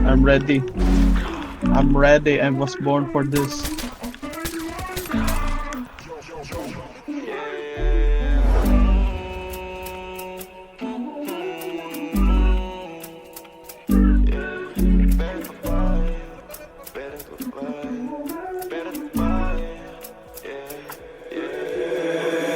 I'm ready. I'm ready. I was born for this.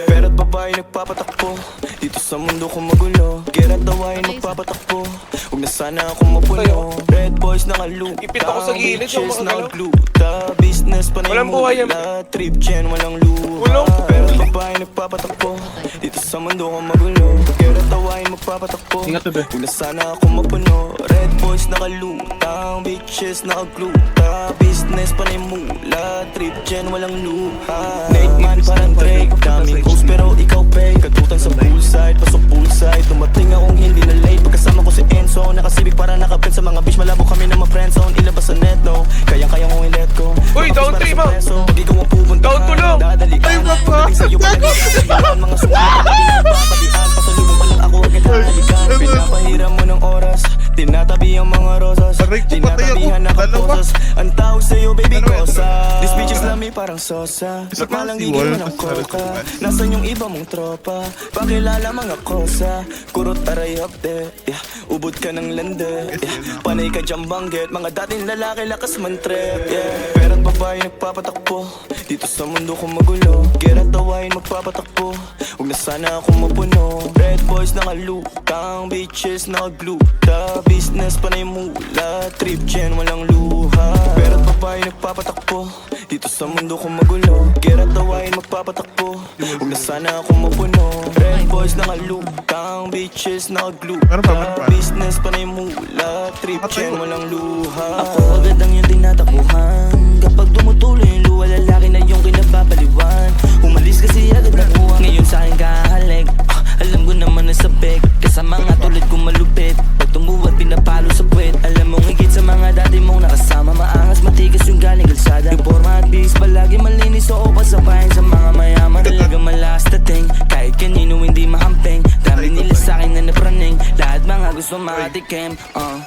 Pera't babae nagpapatakbo dito sa mundo ko magulo. Gera't dawain magpapatakbo, huwag na sana ako mapuno. Red boys nakaluta, Ipit ako sa gilid, bitches yung mga galaw. nakagluta. Business pa na Walang buhay yan. Trip gen walang luha. Ulong. Pera't babae nagpapatakbo dito sa mundo ko magulo. Gera't dawain magpapatakbo, Ingat, bebe. huwag na sana ako mapuno. Red boys nakaluta, bitches nakagluta. Business pa na mula, trip gen walang luha. Nate man parang Drake, daming host pero ikaw pay. Katutan sa poolside, pasok poolside. Dumating akong hindi na late, pagkasama ko si Enzo. Nakasibig para nakapin sa mga bitch, malabo kami na ma-friendzone. Ilabas sa net, no, kayang-kayang kong i-let go. Uy, down three, mo. Pag ikaw ang pupunta, Down two lang. dadalian. Ay, baba. Pagdating sa'yo, pagdating mga sumunod, papalian. Pasalubong pa lang ako agad halikan. Pinapahiram mo ng oras, tinatabi ang mga rosas. Aray, ko, patay ako. Tinatabihan na Dalawa. kaposas. Ang tawag sa'yo, baby, Dalawa. kosa. These bitches love me parang sosa. Isa Ba't pa, malang si gigil Wal, mo ng mas sarap koka? naman. Nasaan yung iba mong tropa? Pakilala mga kosa. Kurot aray hapde, yeah. Ubod ka ng lande, yeah. Panay ka dyan banggit, mga dating lalaki lakas mantrep, yeah. Pera't babae nagpapatakbo dito sa mundo ko magulo. Gera't dawain magpapatakbo, huwag na sana ako mapuno. Red boys nakalutang, bitches nakagluta. Business panay mula, trip gen walang luha. Pera't babae nagpapatakbo dito sa mundo ko magulo. Gera't dawain magpapatakbo, huwag na sana ako mapuno. Red boys nakalutang, bitches nakagluta. Meron pa. Business panay mula, trip gen walang luha. Ako agad ang iyong tinatakbuhan. Kapag tumutuloy yung luha, lalaki na yung kinapapaliwan. Umalis kasi agad ang uwa, ngayon sa akin kahalik. Alam ko naman na sabik, kasama nga tulad kong malupit. Pag tumuwad, pinapalo sa puwet. Alam mong higit sa mga dati mong nakasama. Maangas, matigas yung galing kalsada. Yung forma at bis, palagi malinis o pasabayan sa mga mayaman. Talagang malakas dating, kahit kanino hindi mahampeng. Dami nila sa'kin na napraning, lahat mga gusto makatikim.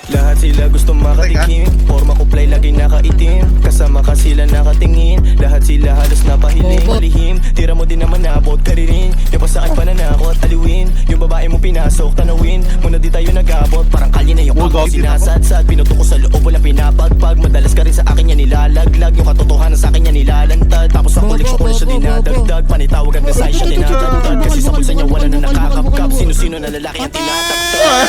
Lahat sila gusto makatikim, forma ko play laging nakaitim. Kasama ka sila nakatingin, lahat sila halos napahiling. Malihim, tira mo din naman nabot ka rin. Yung pasakit pananakot, aliwin. Yung babae mo pinasok, tanawin. Muna di tayo nag-abot, parang kalye na yung kamay sinasadsad. Pinuto ko sa loob, wala pinapagpag. Madalas ka rin sa akin yan nilalaglag. Yung katotohanan sa akin yan nilalantad. Tapos sa koleksyon ko na siya dinadagdag. Panitawag ang design siya dinadagdag. Kasi sa bulsa niya wala na nakakapkap. Sino-sino na lalaki ang tinataktak.